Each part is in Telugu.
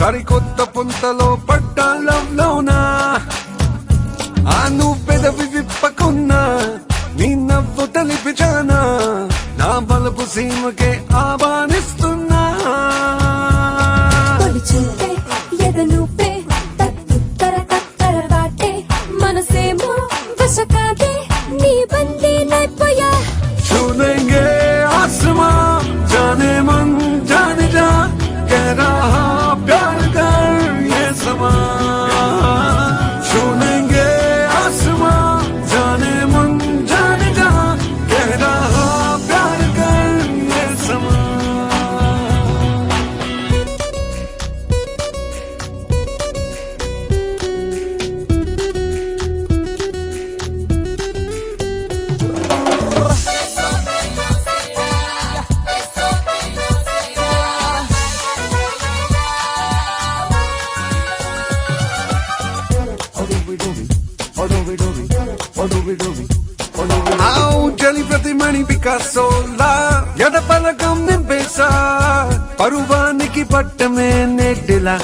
సరికొత్త పుంతలో పట్టాలంలోనా ఆ నువ్వు పెదవి విప్పకున్నా నీ నవ్వు తలిపిచానా నా బలపు సీమకే ఆహ్వానిస్తున్నా छूलेंगे आसमां जाने मन जाने जा कह रहा प्यार कर ये समा छूलेंगे आसमां जाने मन जाने जा कह रहा प्यार कर ये समा జలి ప్రతిమణి పికాసోలా ఎడపలకం నింపేసా పరువానికి పట్టమే నెట్టిలా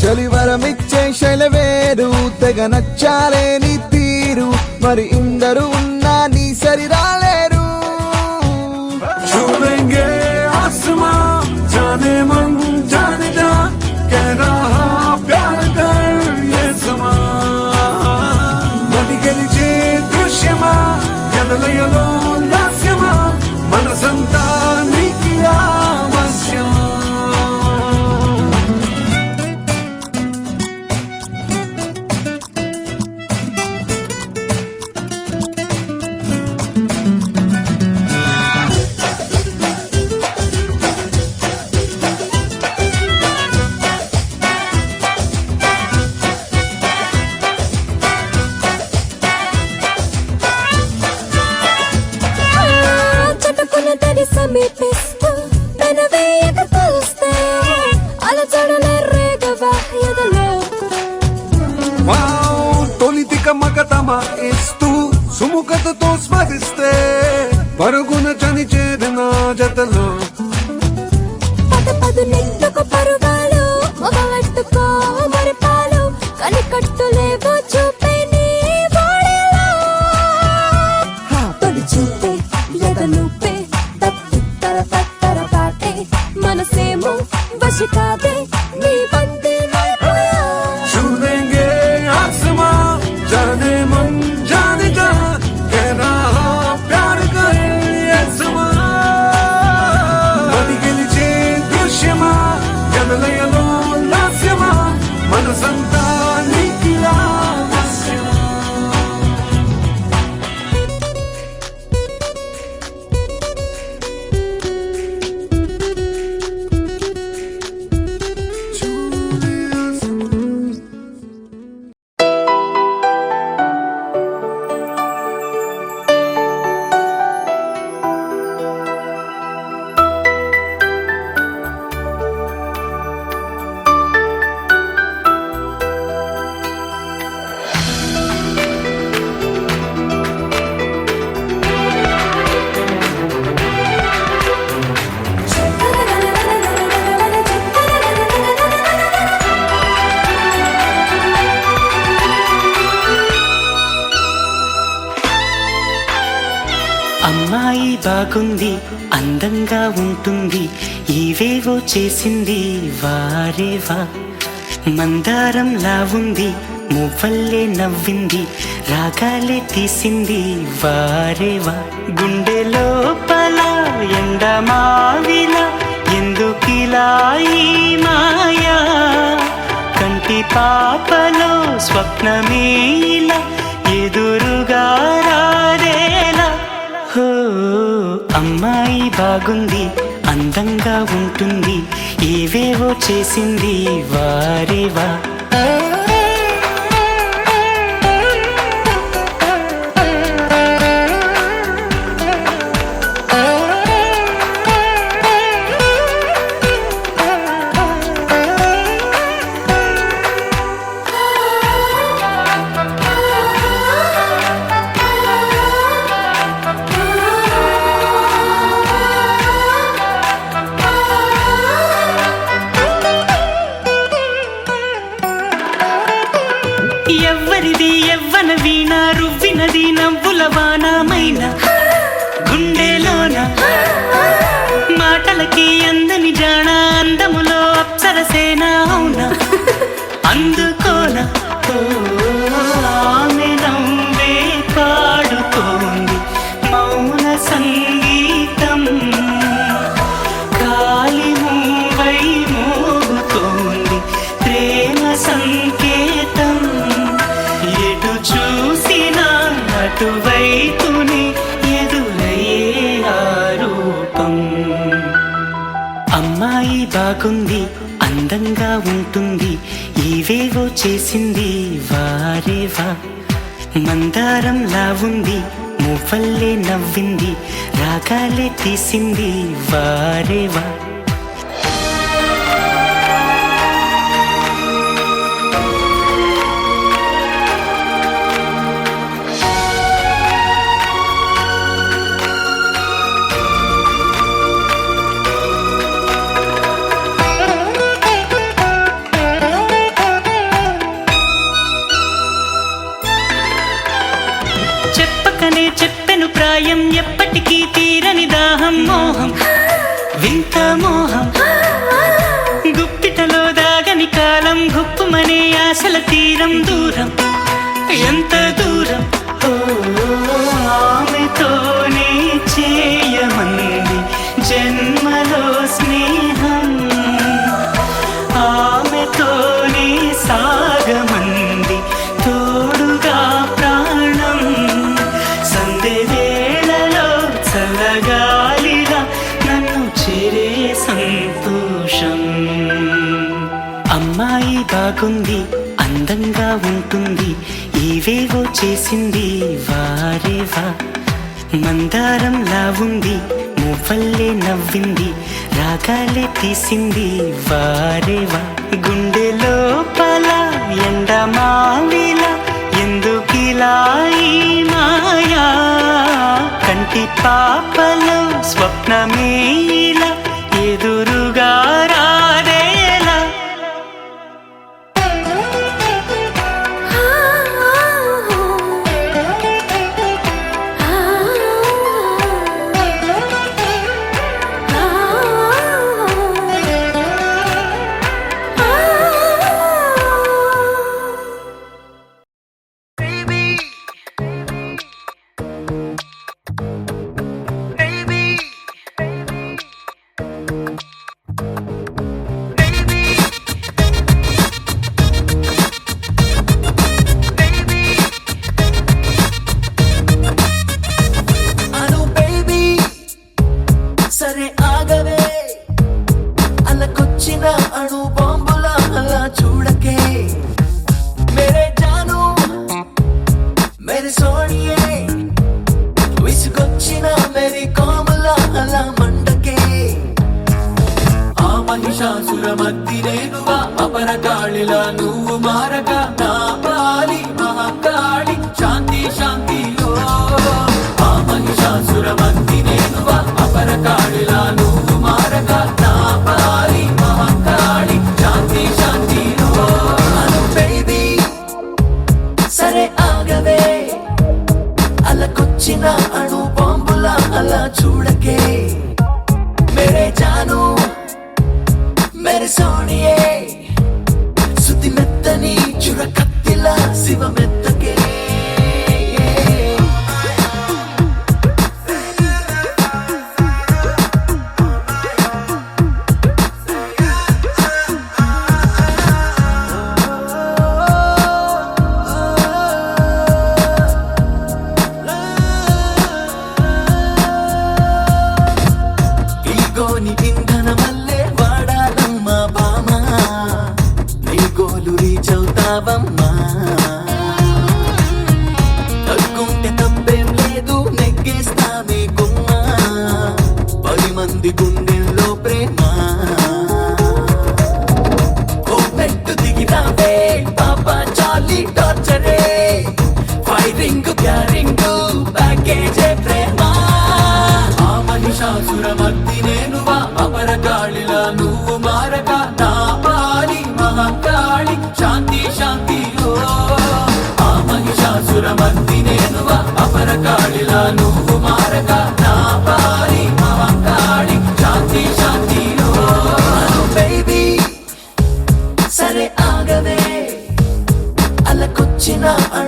చలి వరమిచ్చే శైలవేరు తెగ నచ్చాలే నీ తీరు మరి ఇందరు ఉన్నా నీ సరి రాలేరు छूलेंगे आसमां जाने मन जाने जा कह रहा प्यार कर ये समा नदी గెలిచే దృశ్యమా ఎదలయలో లాస్యమా మనసంతా నీకి ఆవశ్యమా సమీపిస్తూ పెనవేయక తలుస్తే అలచడలే రేగవా ఎదలో తొలితిక మగతమ ఇస్తూ సుముఖతతో స్మరిస్తే పరుగున చని చేరిన జతలో పద నెట్టుకు పరుగాలు మొదలెట్టుకో మరిపాలు కనికట్టులేవో చూపే నీ బాడీలో తొలి చూపే ఎదలుపే తత్తర పాటే మనసేమో వశి కాదే నీ బందీ అయిపోయా छूलेंगे आसमां जाने मन जाने जा कह रहा प्यार कर ये समा नदी గెలిచే దృశ్యమా ఎదలయలో లాస్యమా మనసంతా నీకి ఆవశ్యమా అమ్మాయి బాగుంది అందంగా ఉంటుంది ఇవేవో చేసింది వారేవా మందారంలా ఉంది మువ్వల్లే నవ్వింది రాగాలే తీసింది వారేవా గుండె లోపల ఎండమావిలా ఎందుకిలా ఈ మాయా కంటి పాపలో స్వప్నమే ఇలా ఎదురుగా రారేలా హో అమ్మాయి బాగుంది అందంగా ఉంటుంది ఏవేవో చేసింది వారేవా ఎవరిది యవ్వన వీణ రువ్వినది నవ్వుల వానమైన గుండెలోన మాటలకి అందని జాణ అందములో అప్సరసేన అవునా అందుకోన ఆమె నవ్వే పాడుతోంది మౌన సంగీతం గాలి మూవై మోగుతోంది ప్రేమ సంకేతం ఎటు చూసినా అటువైపుని ఎదురయ్యే ఆరూపం అమ్మాయి బాగుంది అందంగా ఉంటుంది ఏవేవో చేసింది వారేవా మందారంలా ఉంది మువ్వల్లే నవ్వింది రాగాలే తీసింది వారేవా చెప్పకనే చెప్పెను ప్రాయం ఎప్పటికీ తీరని దాహం మోహం వింత మోహం గుప్పిటలో దాగని కాలం గుప్పుమనే ఆశల తీరం దూరం ఎంత దూరం ఓ ఆమెతోనే చేయమంది జన్మలో స్నేహం ఆమెతోనే సాగమంది తోడుగా ప్రాణం సందె వేళలో చల్లగాలిగా నన్ను చేరే సంతోషం అమ్మాయి బాగుంది అందంగా ఉంటుంది ఏవేవో చేసింది వారేవా మందారంలా ఉంది మువ్వల్లే నవ్వింది రాగాలే తీసింది వారేవా గుండె లోపల ఎండమావిలా ఎందుకిలా ఈ మాయా కంటి పాపలో స్వప్నమేలా ఎదురుగా రాదేలా అను బేబీ సరే ఆగవే అలకొచ్చిన అణు బాంబుల అలా చూడకే మేరే జాను మేరే సోనియే విసుగొచ్చిన మేరీ కోమల అలా మండకే ఆ మహిషాసుర మద్ది నేనువా అపర గాళిలా నువ్వు మారగా నా పాలి మహాకాళి శాంతి శాంతిలో ఆ మహిషాసుర మద్ది నేనువా అపర గాళిలా నువ్వు మారగా నా పాలి మహాకాళి శాంతి శాంతిలో అను బేబీ సరే ఆగవే అలకొచ్చిన అణు బాంబుల అలా చూడకే మేరే జాను మేరే సోనియే సుతి మెత్తని చురకత్తిలా శివ మెత్తకే ఈగోని ఇంధనమల్లే వాడాలమ్మా బామా నీ గోలు రీచవుతావమ్మా తగ్గుంటే తప్పేం లేదు నెగ్గేస్తామే గుమ్మ 10 మంది గుండెల్లో ప్రేమ ఓ మెట్టు దిగినావే పాపా చాలీ టార్చరే ఫైరింగ్ ప్యారింగ్ ప్యాకేజే ప్రేమ ఆ మహిషాసుర మద్ది నేనువా అపర గాళిలా నువ్వు మారగా నా పాలి మహాకాళి శాంతి శాంతిలో ఆ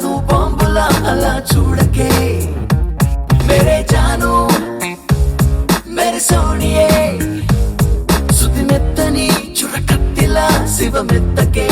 ఆటము బాంబులా అలా చూడకే మేరే జాను మేరే సోనియే సుతి మెత్తని చురకత్తిలా శివమెత్తకే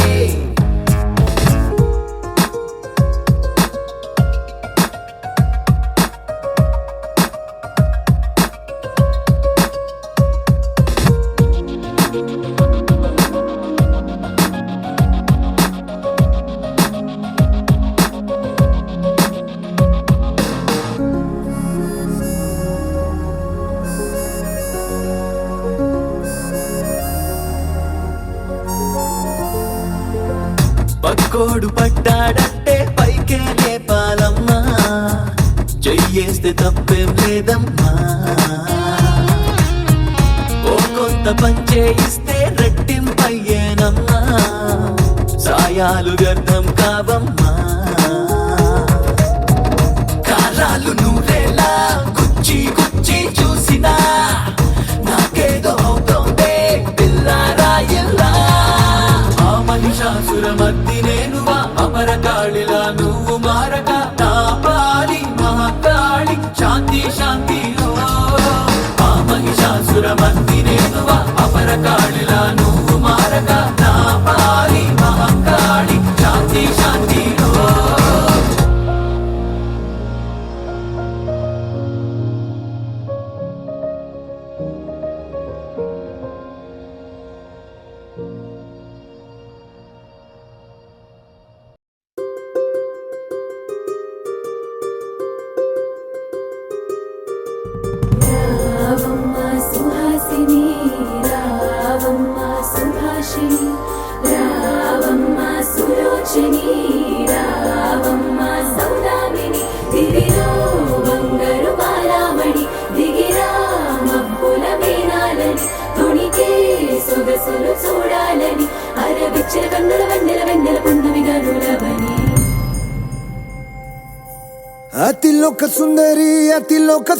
పక్కోడు పడ్డాడంటే పైకే లేపాలమ్మా చెయ్యేస్తే తప్పేం లేదమ్మా ఓ కొంత పంచేయిస్తే రెట్టింపయ్యేనమ్మా సాయాలు వ్యర్థం కావమ్మా కారాలు నూరేలా గుచ్చి గుచ్చి చూసినా నాకేదో అవుతోందే పిల్లారాయిల్లా మహిషాసురమర్ది నేనువా అమరకాళిలా నువ్వు మారక నా పాలి మహాకాళి శాంతి శాంతి ఆ మహిషాసురమర్ది నేనువా అమరకాళిలా నువ్వు మారక నా పాలి మహాకాళి శాంతి శాంతి రావమ్మ సుహాసిని రావమ్మ సుభాషిణి రావమ్మ సులోచని రావమ్మ సౌదామిని దివిలో బంగారు బాలామణి దిగిరా మబ్బుల మేనాలని తొణికే సొగసులు చూడాలని అరవిచ్చల కన్నుల వెన్నెల వెన్నెల పున్నమిగా నులవని అతిలోక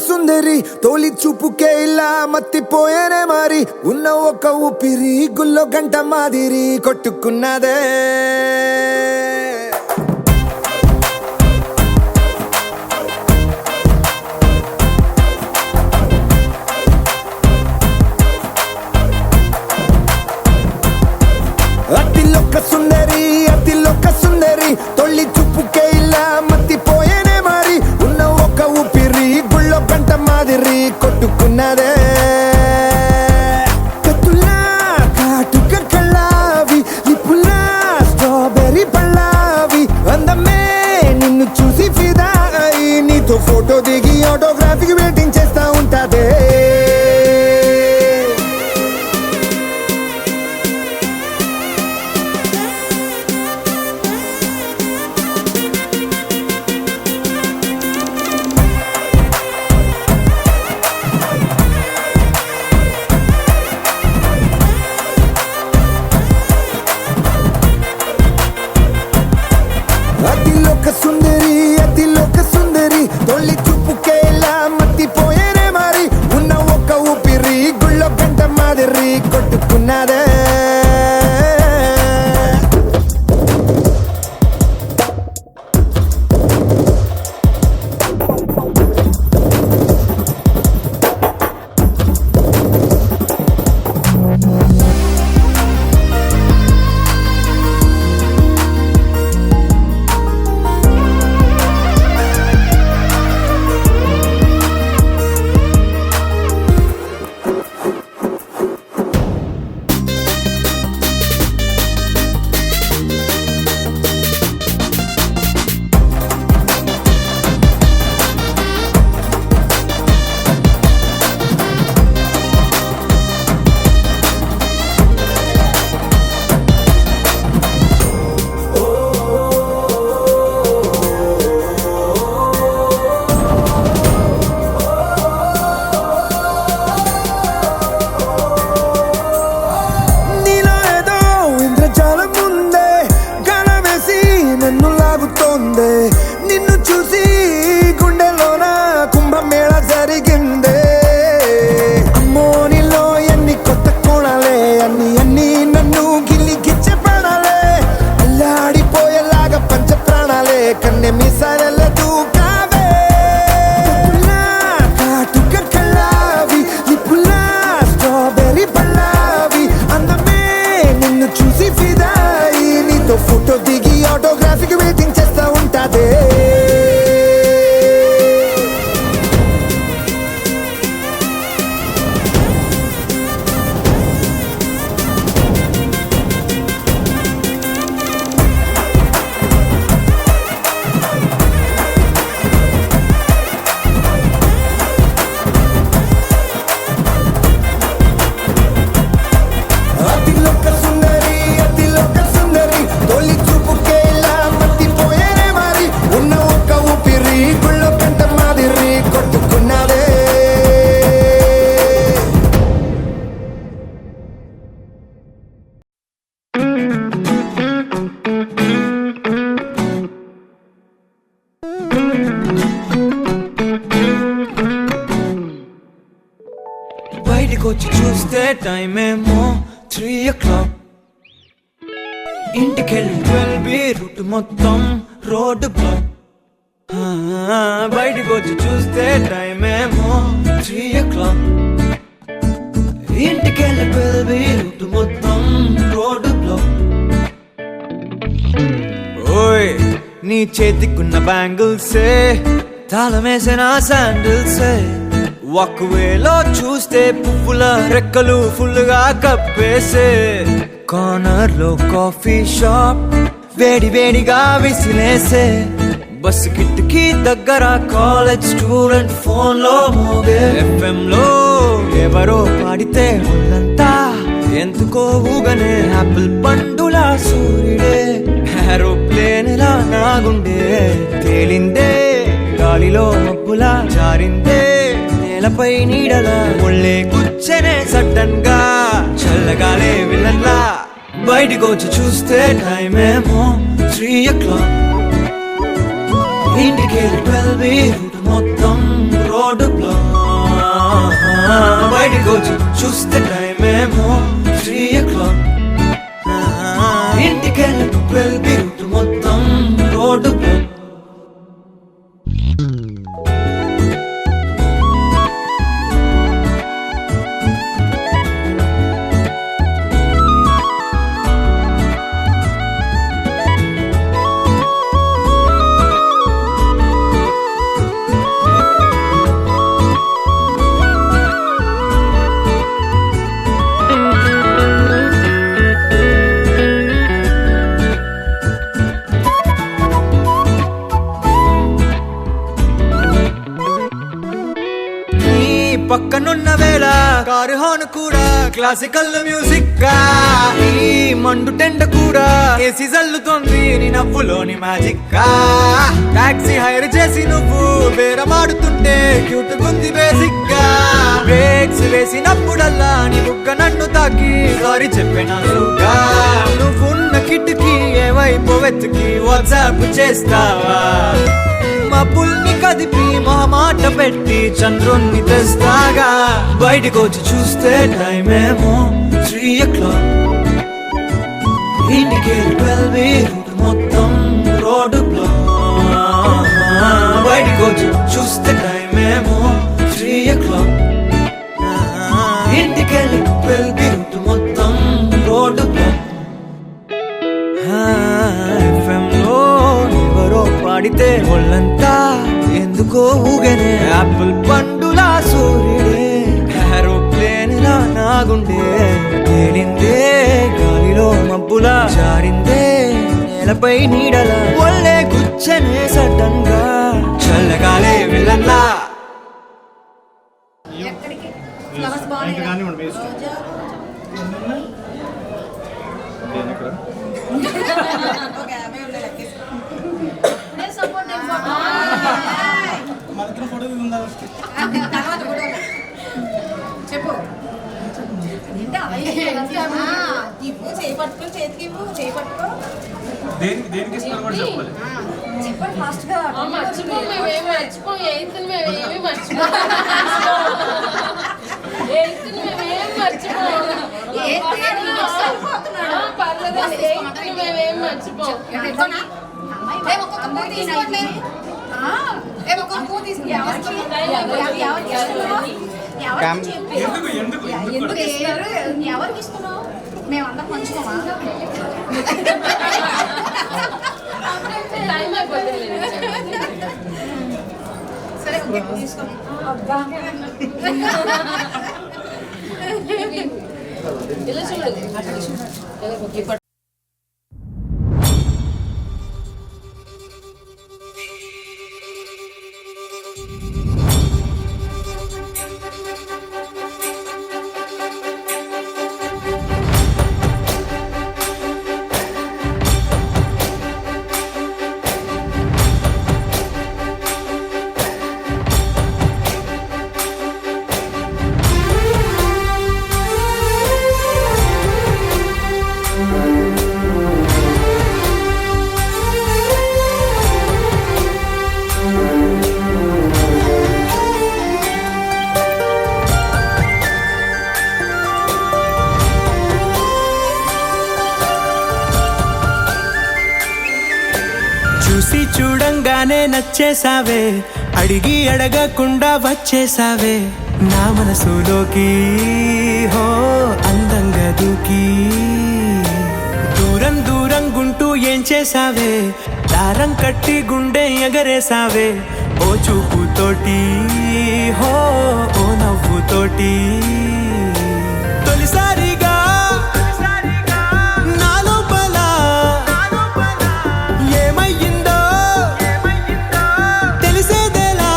సుందరి తోలి చూపుకే ఇలా మత్తిపోయేనే మారి ఉన్న ఒక ఊపిరి గుల్లో గంట మాదిరి కొట్టుకున్నదే అతిలోక సుందరి తొలి చూపుకే ఇలా మత్తిపోయేనే మారి ఉన్న ఒక ఊపిరి గుళ్ళో గంట మాదిరి కొట్టుకున్నదే కత్తులా కాటుక కళ్ళావి లిప్పులా స్ట్రాబెర్రీ పళ్ళావి అందమే నిన్ను చూసి ఫిదా అయి నీతో ఫోటో దిగి ఆటోగ్రాఫీకి వెయిటింగ్ చేస్తా ఉంటాదే అతిలోక సుందరి తొలి చూపుకే ఇలా మత్తిపోయే బయటికొచ్చి చూస్తే టైం ఏమో 3 o'clock. ఇంటికెళ్ళి 12 రూట్ మొత్తం రోడ్డు బ్లాక్. బయటికొచ్చి చూస్తే టైం ఏమో 3 o'clock. ఇంటికెళ్ళి 12 రూట్ మొత్తం రోడ్డు బ్లాక్. ఓయ్ నీ చేతికున్న బ్యాంగిల్సే తాళమేసిన శాండిల్సే ఒకవేలో చూస్తే పువ్వుల రెక్కలు ఫుల్గా కప్పేసే కార్నర్ లో కాఫీ షాప్ వేడి వేడిగా విసిలేసే బస్సు కిటికీ దగ్గర కాలేజ్ స్టూడెంట్ ఫోన్ లో మోగే FM లో ఎవరో పాడితే ఒళ్ళంతా ఎందుకో ఊగనే యాపిల్ పండులా సూర్యుడే ఏరోప్లేన్ లా నాగుండే తేలిందే గాలిలో మబ్బులా జారిందే నేలపై నీడలా ఒళ్ళే కూర్చనే సడన్ గా చల్లగాలే విలన్లా బయటికొచ్చి చూస్తే టైం ఏమో 3 o'clock. ఇంటికెళ్ళి 12 రూట్ మొత్తం రోడ్డు బ్లాక్. బయటికొచ్చి చూస్తే టైం ఏమో 3 o'clock. ఇంటికెళ్ళి 12 రూట్ మొత్తం రోడ్డు బ్లాక్. పక్కనున్న వేళ కారు హార్న్ కూడా క్లాసికల్ మ్యూజిక్ గా ఈ మండు టెండ కూడా ఏసీ జల్లుతోంది నీ నవ్వులోని మ్యాజిక్ గా టాక్సీ హైర్ చేసి నువ్వు బేరమాడుతుంటే క్యూట్ గుంది బేసిక్ గా బ్రేక్స్ వేసినప్పుడల్లా నీ బుగ్గ నన్ను తాకి సారీ చెప్పినట్టుగా నువ్వున్న కిటికీ ఏవైపు వెతికి వాట్సాప్ చేస్తావా మబ్బుల్ని కదిపి మొహమాట పెట్టి చంద్రుణ్ణి తెస్తాగా బయటికొచ్చి చూస్తే టైం ఏమో 3 o'clock. ఇంటికెళ్ళి 12 రూట్ మొత్తం రోడ్డు బ్లాక్. బయటికొచ్చి చూస్తే టైం ఏమో 3 o'clock. ఇంటికెళ్ళి 12 రూట్ మొత్తం రోడ్డు బ్లాక్. FM లో ఎవరో పాడితే ఒళ్ళంతా ఎందుకో ఊగనే యాపిల్ పండులా సూర్యుడే ఏరోప్లేన్ లా నాగుండే తేలిందే గాలిలో మబ్బులా జారిందే నేలపై నీడలా ఒళ్ళే కూర్చనే సడన్ గా చల్లగాలే విలన్లా చెప్పు చేపట్టుకో చేతికి చేపట్టుకో చెప్పండి ఫాస్ట్ గా మర్చిపో ఎవరికి ఇస్తున్నావు మేమందరం పంచుకోమా టైం అయిపోతుంది సరే ఓకే తీసుకో ఇలా చూడండి చూడగానే నచ్చేసావే, అడిగి అడగకుండా వచ్చేసావే నా మనసులోకి, హో అందంగా దూకి. దూరం దూరం గుంటూ ఏం చేసావే, దారం కట్టి గుండె ఎగరేసావే ఓ చూపుతోటి, హో ఓ నవ్వుతోటి. తొలిసారిగా నా లోపల ఏమయ్యిందో తెలిసేదేలా.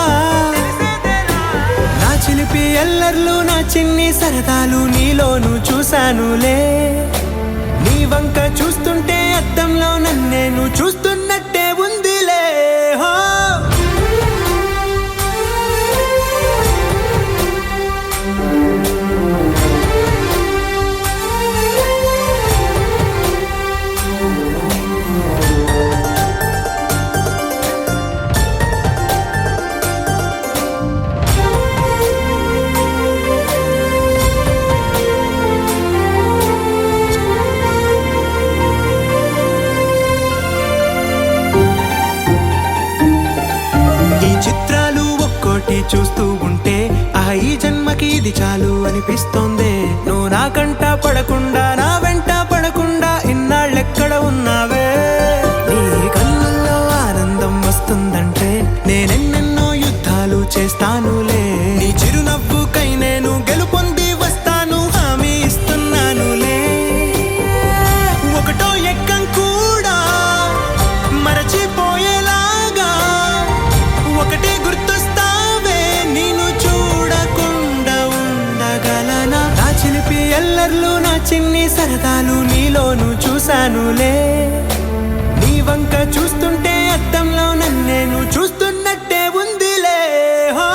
నా చిలిపి ఎల్లర్లు నా చిన్ని సరదాలు నీలోను చూశానులే. నీ వంక చూస్తుంటే అద్దంలో నన్నేను చూస్తున్నట్టే ఉందిలే. హో చూస్తూ ఉంటే ఈ జన్మకి ఇది చాలు అనిపిస్తోంది. నువ్వు నా కంట పడకుండా నా వెంట పడకుండా ఇన్నాళ్ళెక్కడ ఉన్నావే. నీ కళ్ళల్లో ఆనందం వస్తుందంటే నేనెన్నెన్నో యుద్ధాలు చేస్తానులే. నీ చిరునవ్వుకై నేను గెలుపొంది వస్తాను, హామీ ఇస్తున్నానులే. ఒకటో ఎక్కం కూడా మరచిపోయేలాగా ఒకటే గుర్తొస్తావే, నేను చూడకుండా ఉండగలనా. నా చిలిపి ఎల్లర్లు నా చిన్ని సరదాలు నీలోను చూశానులే. నీ వంక చూస్తుంటే అద్దంలో నన్నేను చూస్తున్నట్టే ఉందిలే. హో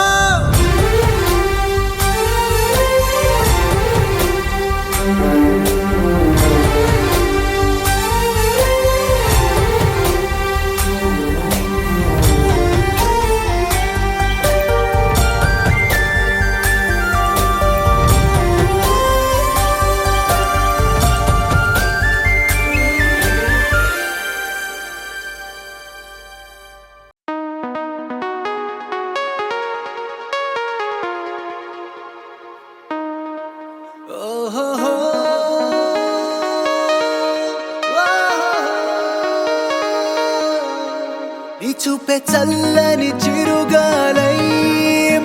నీ చూపే చల్లని చిరుగాలై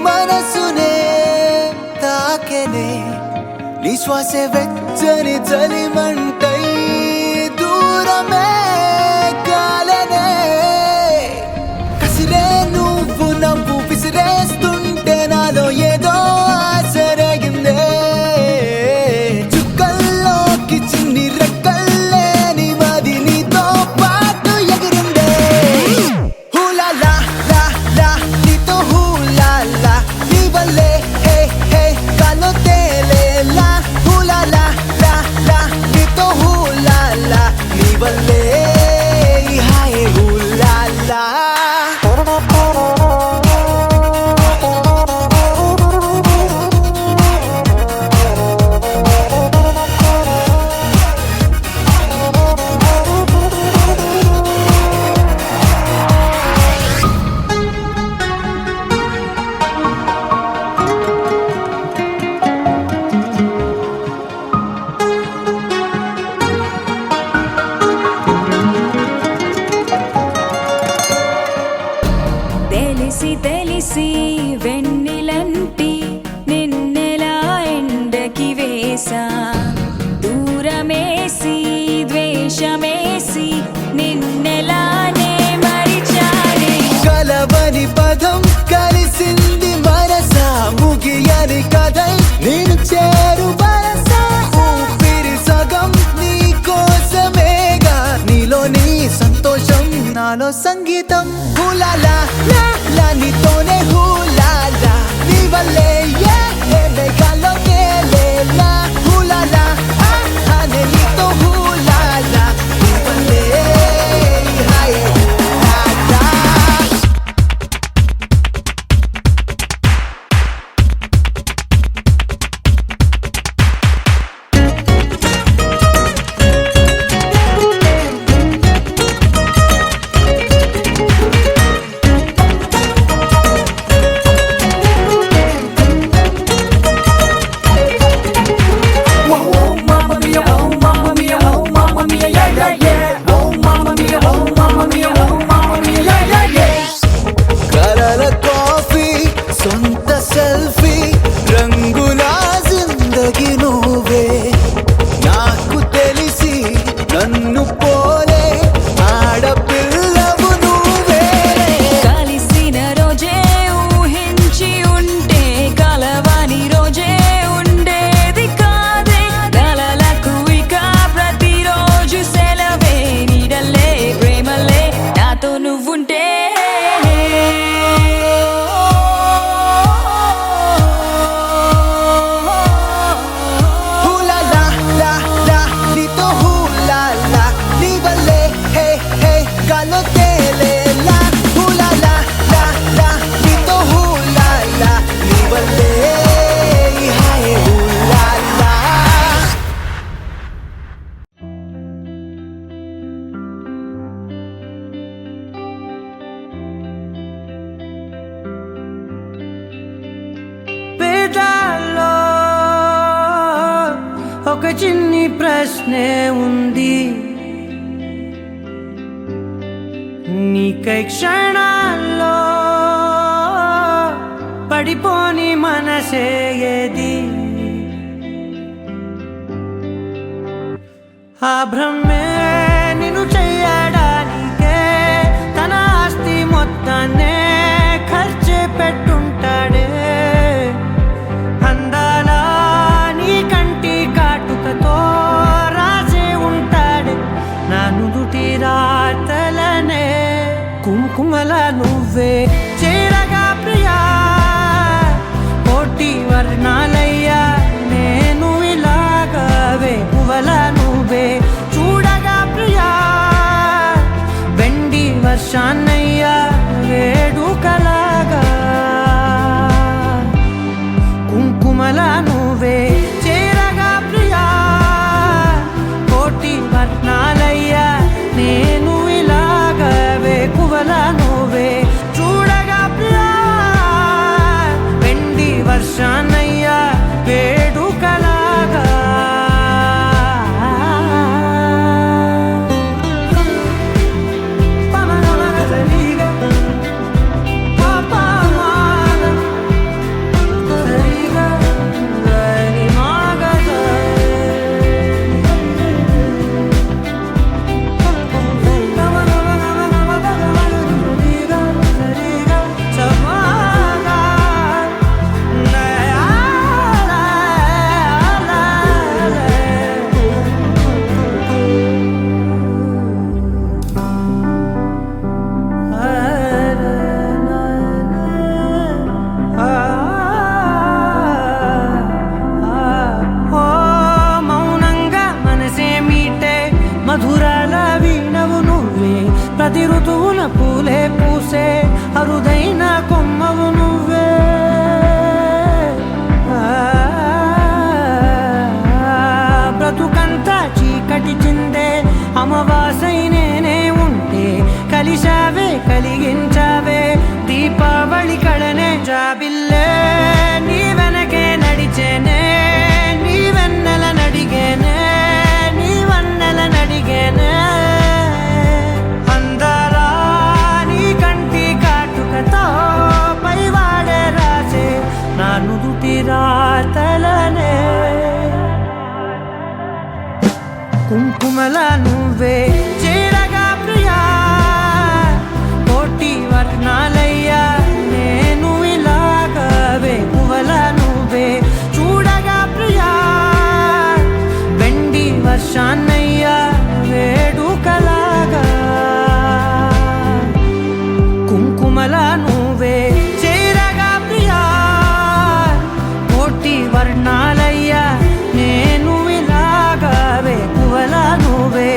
మనసునే తాకెనే. నీ శ్వాసే వెచ్చని చలిమంటై దూరమే కాలనే. కసిరే నువ్వు నవ్వు విసిరేస్తుంటే నాలో ఏదో ఆశరగిందే. చుక్కల్లోకి చిన్ని రెక్కల్లే నీ మది నీతో పాటు ఎగిరిందే. హూలా లా లా లా నీతో హూలా లా నీ వల్లే హే హే కాలో తేలేలా. హూలా లా లా లా నీతో హూలా లా నీ వల్లే హాయ్ హూలా లా. తెలిసి తెలిసి వెన్నెలంటి నిన్నెలా ఎండకి వేసా. దూరమేసి ద్వేషమేసి నిన్నెలానే మరిచాడే. కలవని పదం కలిసింది మనసా, ముగియని కథై నేను చేరు వరసా. ఊపిరి సగం నీ కోసమేగా, నీలో నీ సంతోషం నాలో సంగీతం. హూలాలా లా లా నీతోనే హూలాలా నీ వల్లే ఏ మేఘాల్లో తేలేలా. హూలాలా అనే నీతో హూలాలా నీ వల్లే హాయ్ హూలాలా. చిన్ని ప్రశ్నే ఉంది, నీకై క్షణాల్లో పడిపోని మనసే ఏది? ఆ భ్రమే నిన్ను చెయ్యడానికే తన ఆస్తి మొత్తాన్నే ఖర్చు పెట్టుంటాడే. అందాల నీ కంటి కాటుకతో రాసే ఉంటాడే నా నుదుటి రాతలనే. కుంకుమల నువ్వే చేరగా ప్రియా, కోటి వర్ణాలయ్యా నేను ఇలాగవే. పువ్వల నువ్వే చూడగా ప్రియా, వెండి వర్షాన్నయ్యా వేడుకలాగా. కుంకుమల నువ్వే చేరగా ప్రియా, కోటి వర్ణాలయ్యా నేను ఇలాగవే. పువ్వల నువ్వే చూడగా ప్రియా, వెండి వర్షాన్నయ్యా వేడుకలాగా. మధురాల వీణవు నువ్వే, ప్రతి ఋతువుల పూలే పూసే అరుదైన కొమ్మవు నువ్వే. బ్రతుకంతా చీకటి చిందే అమవాసై నేనే ఉంటే కలిశావే కలిగించావే దీపావళి కళనే. జాబిల్లే నీ వెనకే నడిచేనే, నీ వెన్నెల నడిగేనే, నీ వన్నెల నడిగేనే. అందరా నీ కంటి కాటుకతో పైవాడే రాసే నా నుదుటి రాతలనే. కుంకుమల నువ్వే చేరగా ప్రియా, కోటి వర్ణాలయ్యా నేను ఇలాగవే. పువ్వల నువ్వే చూడగా ప్రియా, వెండి వర్షాన్నయ్యా వేడుకలాగా. కుంకుమల నువ్వే చేరగా ప్రియా, కోటి వర్ణాలయ్యా నేను ఇలాగవే. పువ్వల నువ్వే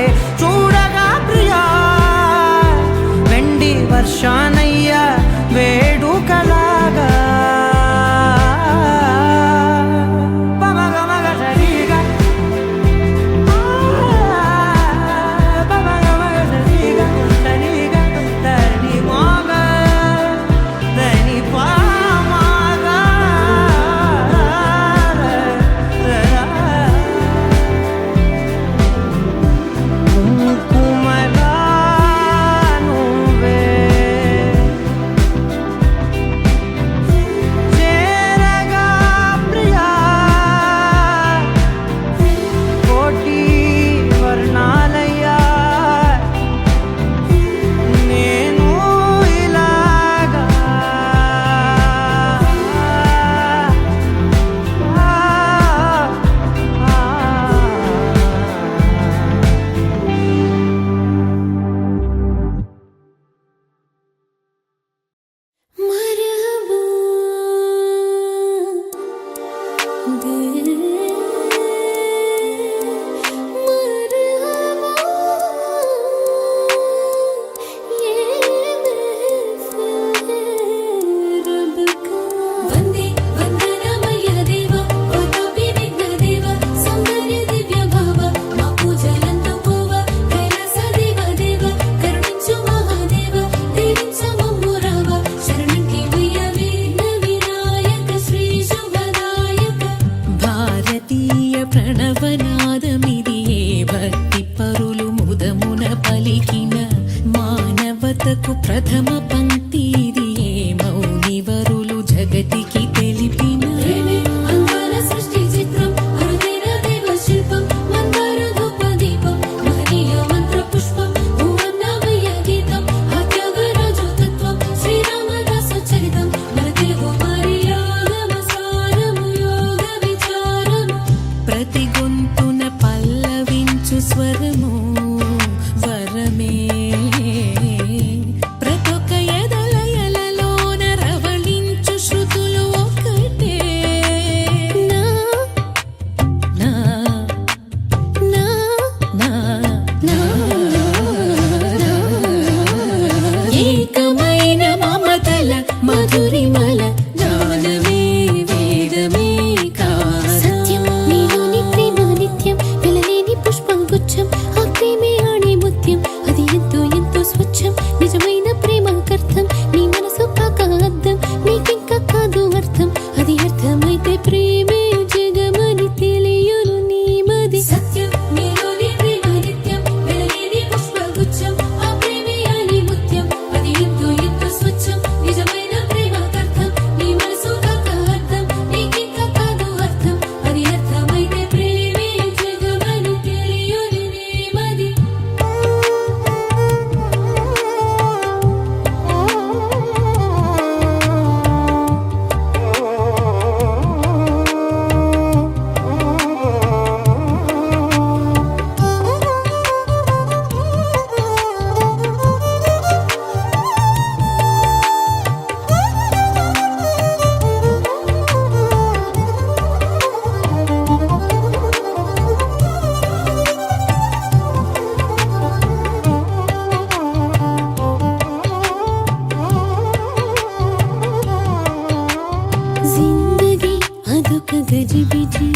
ఒక గజిబిజి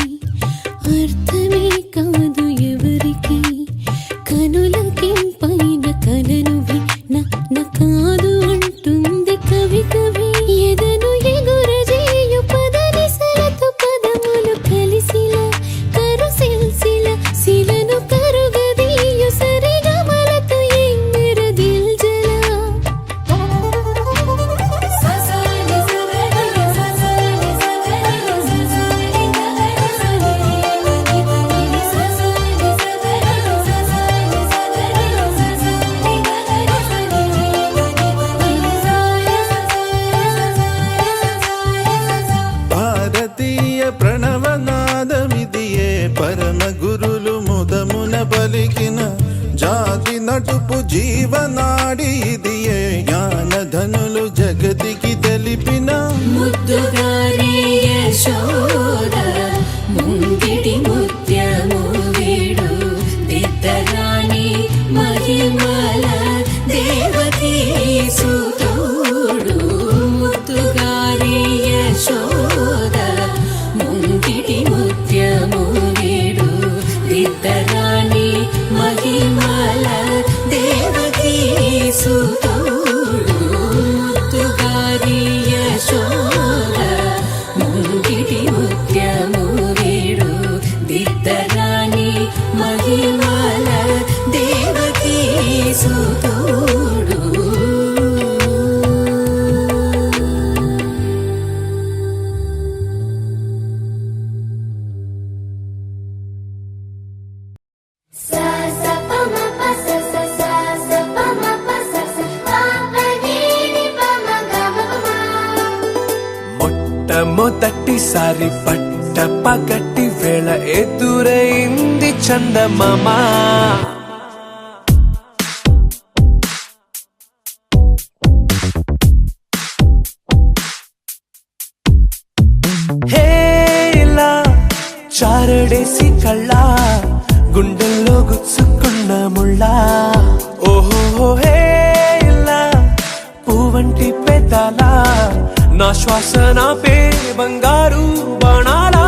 అర్థమే కాదు ఎవరికి కనులకి పైన కలనువి నా కాదు అంటుంది కవి కవి ఎదను ఎగురజేయు పదని సరతు పదములు కలిసిలా కరుసిల్సిల శిలను కరుగదీయు సరిగమలతో ఎమ్మెర దిల్జలా ససాని సగని ససాని సగని ససాని గగని సని గని ససాని సగని ససాని సగని ససాని గగని సని భారతీయ ప్రణవనాదమిదియే పరమ గురులు ముదమున పలికిన జాతి నటుపు జీవనాడి ఇదియే జ్ఞానధనులు జగతికి తెలిపిన ముద్దుగారే యశోద ముంగిటి ముత్యము వీడు దిద్దరాణి మహిమల దేవకీ సుతుడు ముద్దుగారే యశోద ముంగిటి ముత్యము వీడు దిద్దరాణి మహిమల దేవకీ సుతుడు ముద్దుగారి యశోద ముంగిటి ముత్యము వీడు దిద్దరాణి మహిమల దేవకీ సుతుడు సా స ప మ ప స స సా స ప మ ప స స ప ప ని ని ప మ గ మ ప మ మొట్టమొదటిసారి పట్ట పగటి వేళ ఎదురైంది చందమామ హే ఇలా చారడేసి కళ్ళ గుండెల్లో గుచ్చుకున్న ముళ్ళ ఓహో హే ఇలా పువ్వంటి పెదాల నా శ్వాస నా పే బంగారు బాణాలా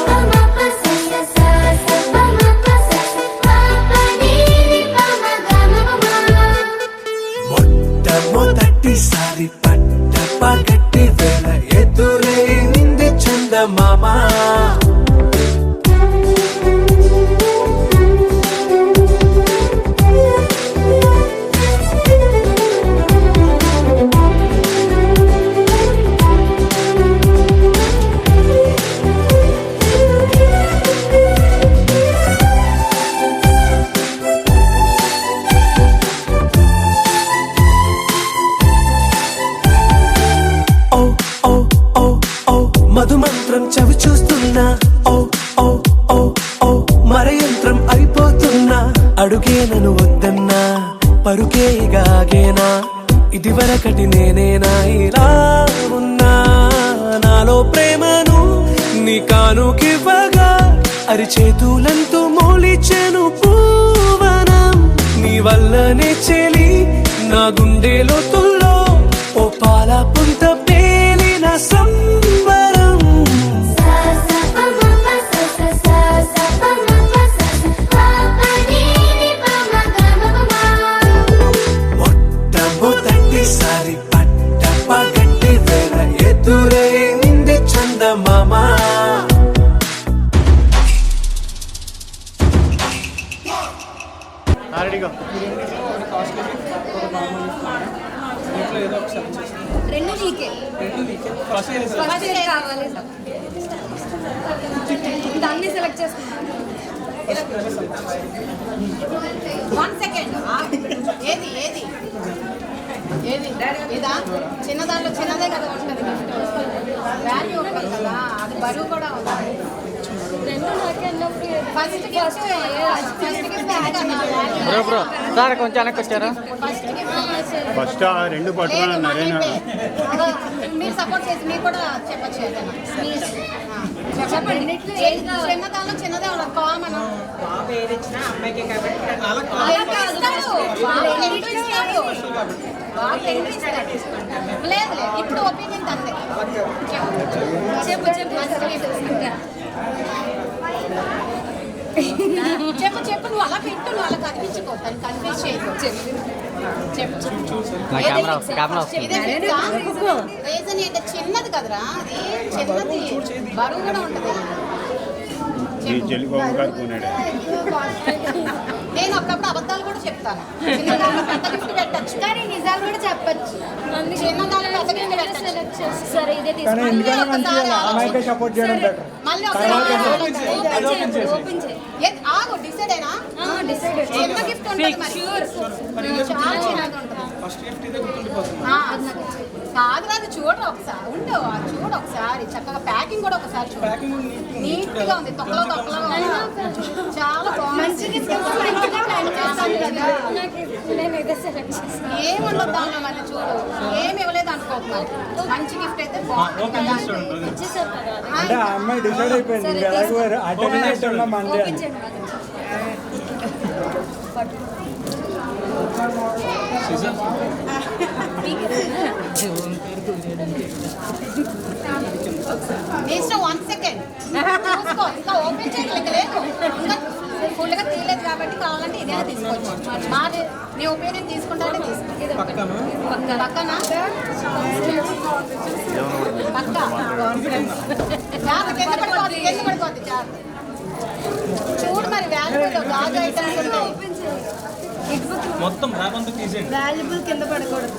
ప మ ప స స సా స ప మ ప స స ప ప ని ని ప మ గ మ ప మ మొట్టమొదటిసారి పట్ట పగటి వేళ ఎదురైంది చందమామ ఓ ఓ ఓ ఓ మధుమంత్రం చవి చూస్తున్నా ఓ ఓ ఓ ఓ మరయంత్రం అయిపోతున్నా అడుగే నన్ను వద్దన్నా పరుకే గాగేనా ఇదివరకటి నేనేనా ఇలా ఉన్నా నాలో ప్రేమను నీ కానుకివ్వగా అరిచేతులంతో మోలిచెను పూవనం నీ వల్లనే చెలి నా గుండె లోతుల్లో ఓ పాల పుంత పేలిన సంబరం సా స ప మ ప స స సా స ప మ ప స స ప ప ని ని ప మ గ మ ప మ మొట్టమొదటిసారి పట్ట పగటి వేళ ఎదురైంది చందమామ రెండు నీకే ఫస్ట్ కావాలి దాన్ని సెలెక్ట్ చేసుకుంటాను 1 సెకండ్ ఏది ఏది ఏది ఇదా చిన్నదాంట్లో చిన్నదే కదా ఉంటుంది వాల్యూ ఉంటుంది కదా అది బరువు కూడా ఉంది రెండు నాకే ఫస్ట్ బ్రో సార్ కొంచెం వెనక్కి వచ్చారా ఫస్ట్ రెండు పట్టుకున్నాను మీరు సపోర్ట్ చేసి మీరు కూడా చెప్పచ్చు ఏదైనా చెప్పండి చిన్నదానిలో చిన్నదే వాళ్ళ కామన్ లేదు ఇప్పుడు ఒపీనియన్ అంతే చెప్పు చెప్పు నువ్వు అలా పెట్టు, నువ్వు అలా కనిపించుకో, తను కన్ఫ్యూజ్ చేయకు. చెప్పు నా కెమెరా వస్తుంది. ఇదే రీజన్ ఏంటంటే చిన్నది కదరా, అది చిన్నది బరువు కూడా ఉంటుంది. నేను అప్పుడప్పుడు అబద్ధాలు కూడా చెప్తాను. చిన్నదానికి పెద్ద గిఫ్ట్ పెట్టచ్చు, కానీ నిజాలు కూడా చెప్పచ్చు. చిన్నదానికి పెద్ద గిఫ్ట్ పెట్టచ్చు. సరే ఇదే మళ్ళీ ఆగు, డిసైడ్ అయినా చిన్న గిఫ్ట్ ఉంటుంది మరి, చాలా చిన్నది ఉంటుంది. కాదు రాదు, చూడరు ఒకసారి, ఉండు చూడు ఒకసారి, చక్కగా ప్యాకింగ్ కూడా ఒకసారి చూడు, నీట్ గా ఉంది, తొక్కలో చాలా బాగుంది. ఏముండదు దాంట్లో, మళ్ళీ చూడు ఏమి ఇవ్వలేదు అనుకోకు, మరి మంచి గిఫ్ట్ అయితే బాగుంటుంది. అంటే ఆ అమ్మాయి డిసైడ్ అయిపోయింది ఎలాగో అటెండ్ మంది అని. నెక్స్ట్ 1 సెకండ్ చూసుకో, ఇంకా ఓపెన్ చేయలేదు, ఇంకా ఫుల్గా తీయలేదు కాబట్టి కావాలంటే ఇదేనా తీసుకోవచ్చు. మాది నీ ఒపీనియన్ తీసుకుంటానే తీసుకో. పక్కన పక్క కింద పడిపోద్ది, కింద పడిపోద్ది. చూడు మరి వాల్యుబుల్ గాజు ఐటమ్స్ ఉంటాయి, మొత్తం రాబంతా తీసేయండి. వాల్యుబుల్ కింద పడకూడదు.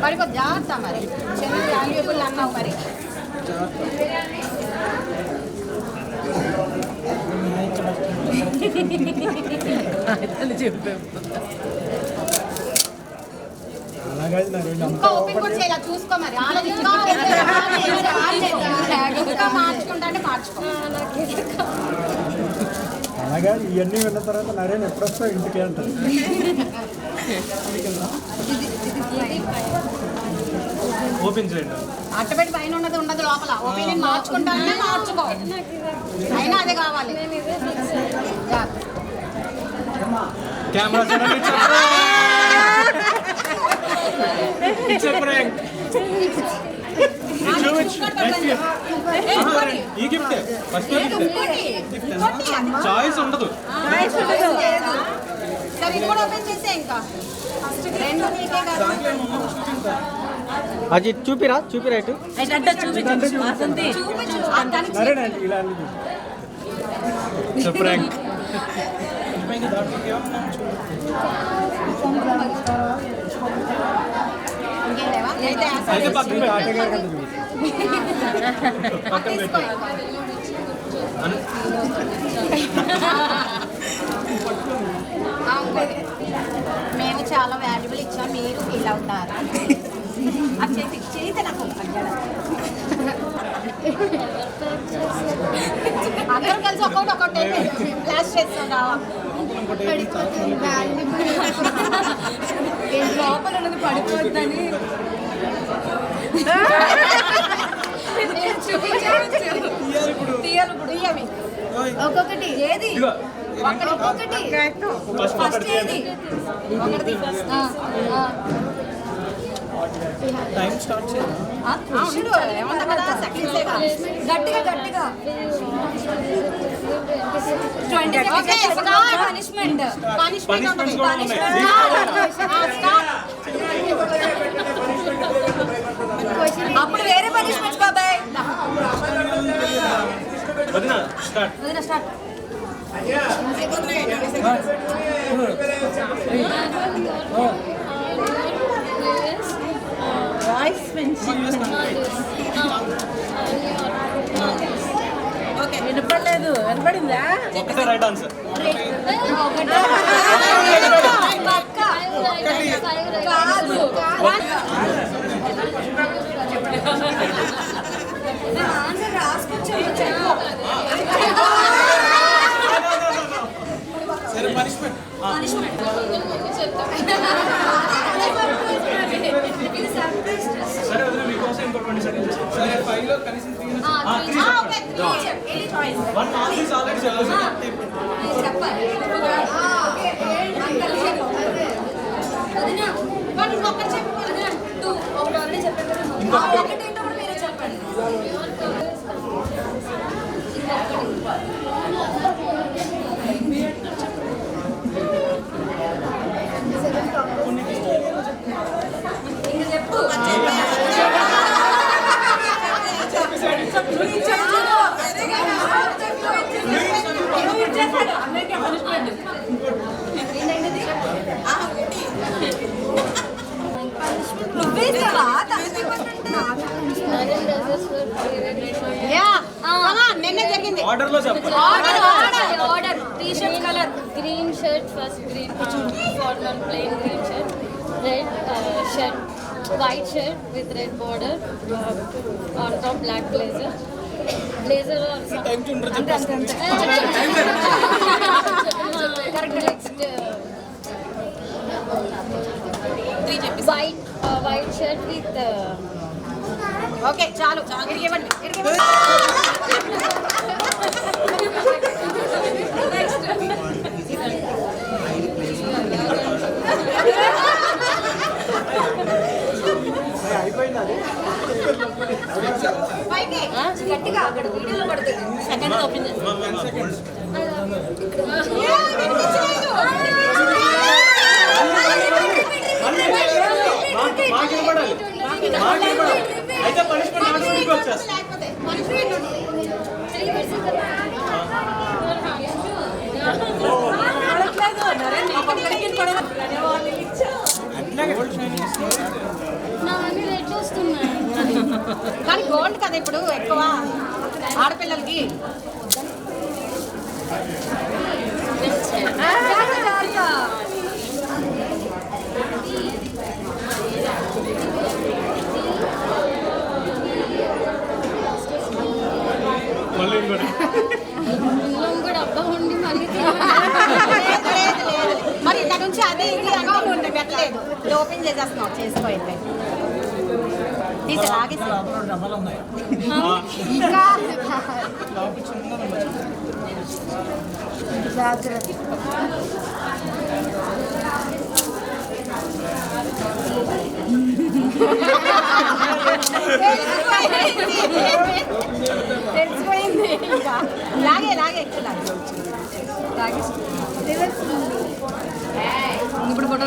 పడిపో జాగ్రత్త, మరి చిన్న వాల్యుబుల్ అన్నావు మరి. ఇంకా ఓపెన్ కూడా చేయాలి, చూసుకో మరి. ఇంకా మార్చుకుంటా అంటే మార్చుకో. అలాగా ఇవన్నీ విన్న తర్వాత నరేన్ ఎప్పుడొస్తా ఇంటికి అంటారు. ఓపెన్ చేయండి. అట్టబెట్టి పైన ఉన్నది ఉండదు లోపల. ఒపీనియన్ మార్చుకుంటానే మార్చుకో, అయినా అదే కావాలి. కెమెరా చూడండి. ఈ గిఫ్ట్ ఫస్ట్ చాయిస్ ఉండదు. సరే ఇది కూడా ఓపెన్ చేసే, ఇంకా రెండు నీకే కాదు. అది చూపిరా ఇటు. నరేన్ అంటే ఇలా ప్రాంక్. ఇంకేం లేవా? అయితే అయితే పక్కన తీసుకో. మేము చాలా వాల్యుబుల్ ఇచ్చాం, మీరు ఫీల్ అవుతారా? అది చేతి నాకు అందరం కలిసి ఒక్కొక్కటి ఫ్లాష్ చేస్తాం రావా. లోపల ఉన్నది పడిపోతుందని తీయాలి. ఒక్కొక్కటి ఏది ఒక్కొక్కటి ఫస్ట్ ఏది ఒకటి టైం స్టార్ట్ చేయండి. ఏమన్నా కదా సెకండ్స్ గట్టిగా 20 పనిష్మెంట్ అప్పుడు వేరే పనిష్మెంట్స్ బాబాయ్. వదినా స్టార్ట్. వినపడలేదు, వినపడిందా? ఒకటే రైట్ ఆన్సర్. సరే పనిష్మెంట్. సరే వదిన మీకోసం ఇంకోటి ఇంకొకటి చెప్పు. ఒకటేంటో కూడా మీరే చెప్పండి. ఇంకా చెప్పు. నిన్నే జరిగింది. Order. T-shirt color. Green shirt first. Green formal plain green shirt. Red shirt. White shirt with red border. On top black blazer. Blazer or something. Correct. Next. White shirt with. Okay చాలు ఇవ్వండి. గట్టిగా అక్కడ వీడియోలో పడుతుంది. సెకండ్ ఓపెన్ అయితే పనిష్మెంట్ ఆటోమేటిక్ వచ్చేస్తుంది. కానీ గోల్డ్ కదా ఇప్పుడు ఎక్కువ ఆడపిల్లలకి. కూడా అబ్బా ఉండి మళ్ళీ మరి ఇక్కడ నుంచి అది ఇది అంటే ఉండే పెట్టలేదు. ఓపెన్ చేసేస్తున్నావు చేసుకోవాలి. తీసి ఆగేసి ఇంకా జాగ్రత్త. తెలిసిపోయింది. ఇంకా లాగే ఎక్కువ లాగే ఇప్పుడు ఫోటో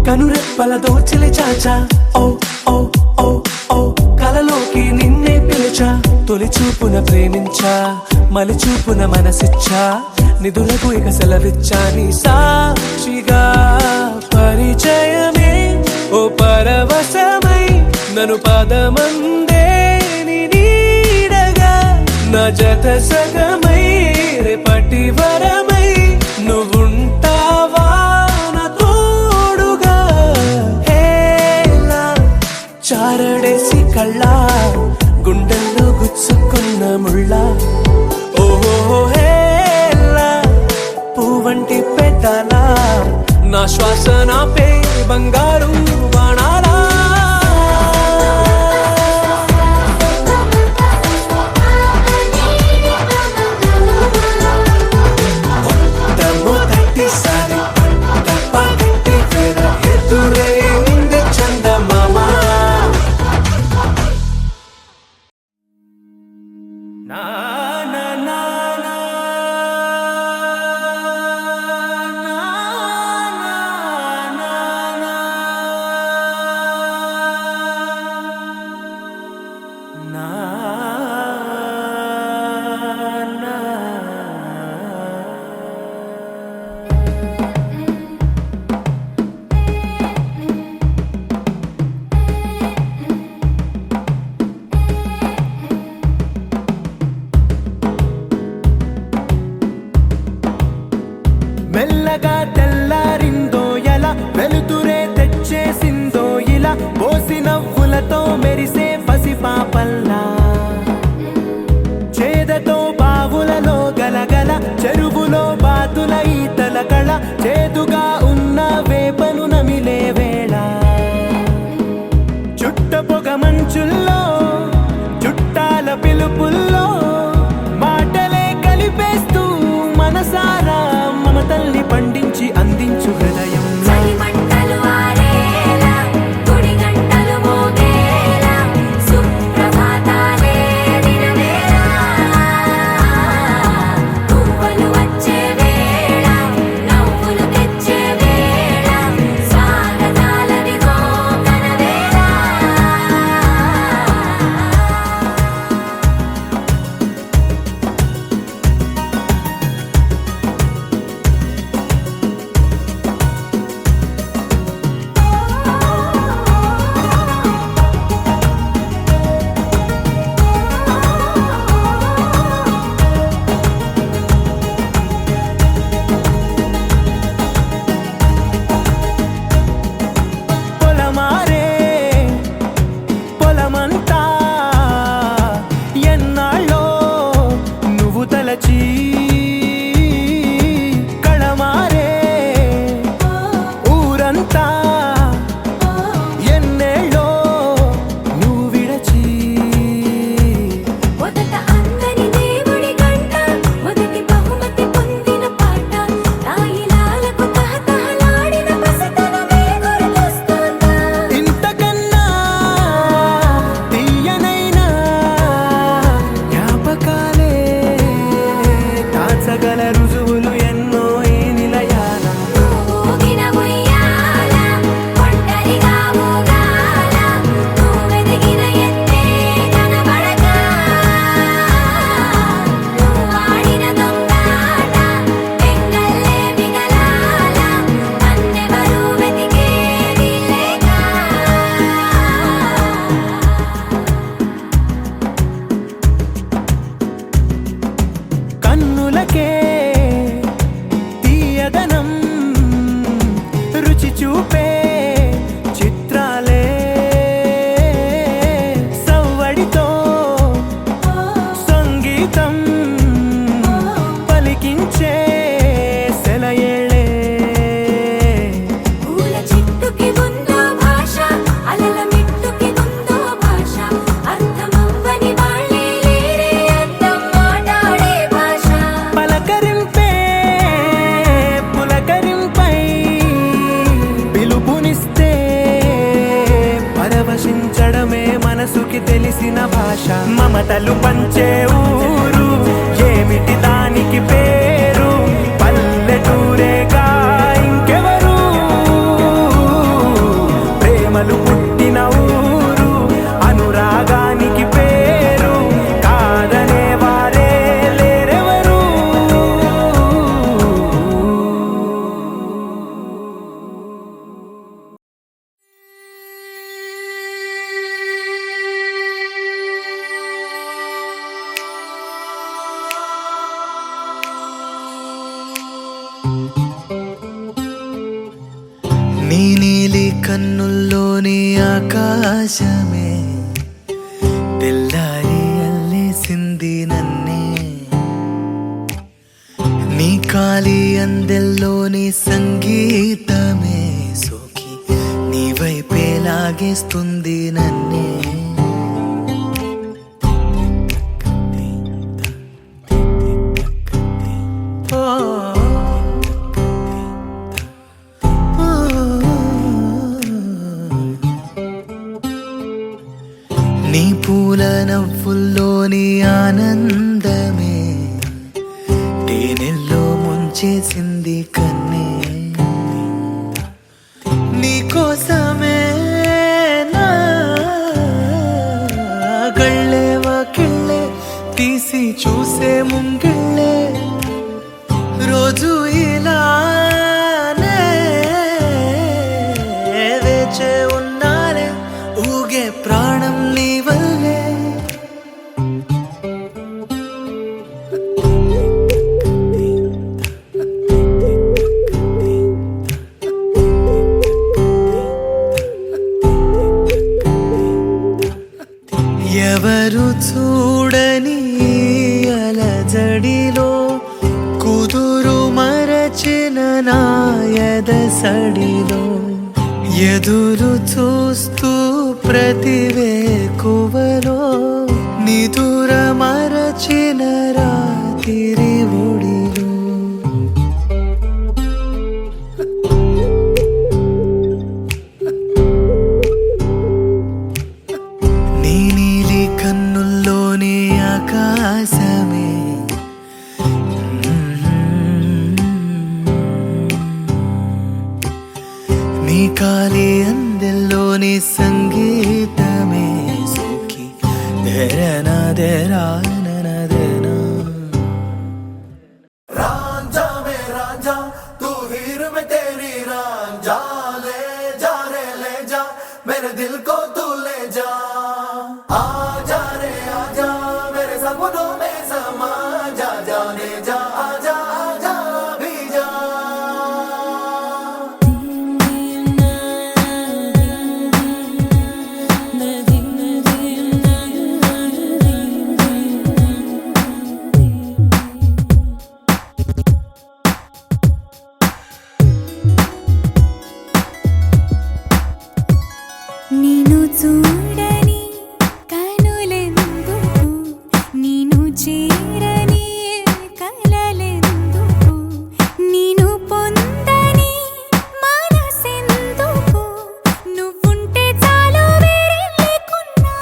కనురెప్పల దోచిలి చాచా. ఓ ఓ ఓ ఓ కలలోకి నిన్నే పిలిచా. తొలి చూపున ప్రేమించా, మలి చూపున మనసిచ్చా. నిధులకు ఇక సెలవిచ్చా. నీ సాక్షిగా పరిచయమే ఓ పరవశమై నన్ను పదమందే నీ నీడగా. నా జత సగమై రేపటి వరమై నువ్వుంటావా నా తోడుగా. హేలా చారడేసి కళ్ళ గుండెల్లో గుచ్చుకున్న ముళ్ళ. ఓహో హేలా పువ్వంటి పెట్టాలా. నా శ్వాస నాపే బంగారు బాణాలా. బాతుల ఈతల కళ చేదుగా ఉన్న వేపను నమిలే వేళ చుట్ట పొగ మంచుల్లో చుట్టాల పిలుపుల్లో మాటలే కలిపేస్తూ మనసారా మమతల్ని పండించి అందించు హృదయం తెలిసిన భాష మమతలు పంచే ఊరు ఏమిటి దానికి పేరు పల్లెటూరేగా ఇంకెవరు ప్రేమలు పుట్టిన ఊరు అనురాగానికి పేరు కాదనే వారే లేరెవరు నీ నీలి కన్నుల్లోని ఆకాశమే తెల్లారి అల్లేసింది నన్నే నీ కాలి అందెల్లోని సంగీతమే సోకి నీ వైపే లాగేస్తుంది నన్నే నీ పూల నవ్వుల్లోని ఆనందమే తేనెల్లో ముంచేసింది కన్నే నీ కోసమే నా గళ్ళే వాకిళ్ళే తీసి చూసే ముంగిళ్ళే రోజు ఇలానే వేచే ఉన్నానే ఊగే ప్రాణం నీ వల్లే ఎవరు చూడని అలజడిలో కుదురు ఎదసడిలో ఎదురు చూస్తూ ప్రతి వేకువలో నిదుర మరచిన రాత్రి ఒడిలో నీ నీలి కన్నుల్లోనే ఆకాశమే నీ కాలి అందెల్లోని సంగీతమే సోకి దేరనా దేరానా దేనా రాంझा మే రాంझा తూ హీర్ మే తేరీ రాంझा ले जा रे ले जा मेरे दिल को तू ले जा आजा रे आजा मेरे सपनों में समा जा जाने जा आजा आजा भी जा నిన్ను చూడని కనులెందుకు నిన్ను చేరని కలలెందుకు నిన్ను పొందని మనసెందుకు నువ్వుంటే చాలు వేరే లేకున్నా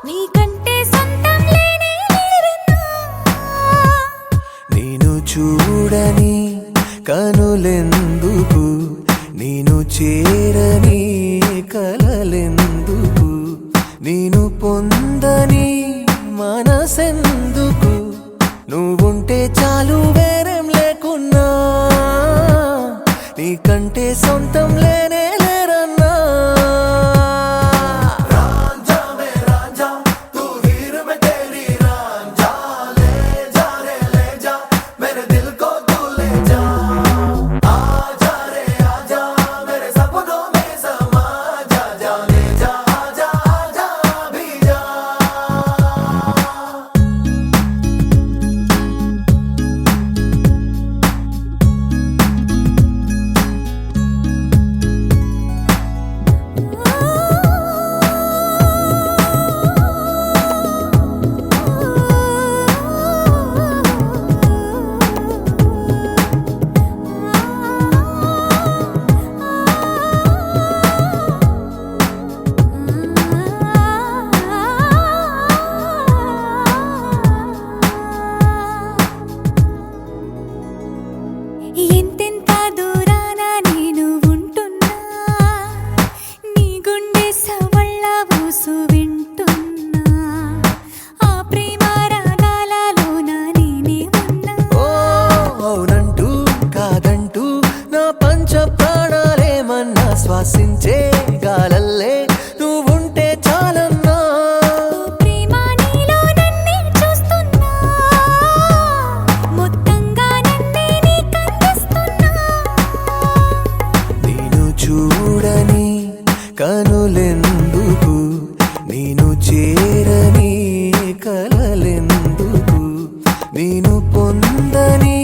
నీకంటే సొంతం లేనే లేరన్నా నేను చూడని కనులెందుకు నేను చేరని కలలెందుకు నేను పొందని మనసెందుకు నువ్వుంటే చాలు వేరేం లేకున్నా నీకంటే సొంతం లేనే లేరన్నా రాంझा మే రాంझा తూ హీర్ మే తేరీ రాంझा ले जा रे ले जा मेरे दिल को तू ले जा आजा रे आजा मेरे सपनों में समा जा जाने जा आजा आजा भी जा ఎంతెంత దూరాన నేను ఉంటున్నా నీ గుండె సవళ్ళ ఊసు వింటున్నా ఆ ప్రేమ రాగాలలోన నేనే ఉన్నా ఓ అవునంటూ కాదంటూ నా పంచ ప్రాణాలేమన్నా శ్వాసించే గాలల్లే నువ్వుంటే చాలన్నా ప్రేమ నీలో నన్నే చూస్తున్నా మొత్తంగా నన్నే నీకందిస్తున్నా నేను చూడని కనులెందుకు నేను చేరని కలలెందుకు నేను పొందని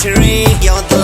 victory. You're the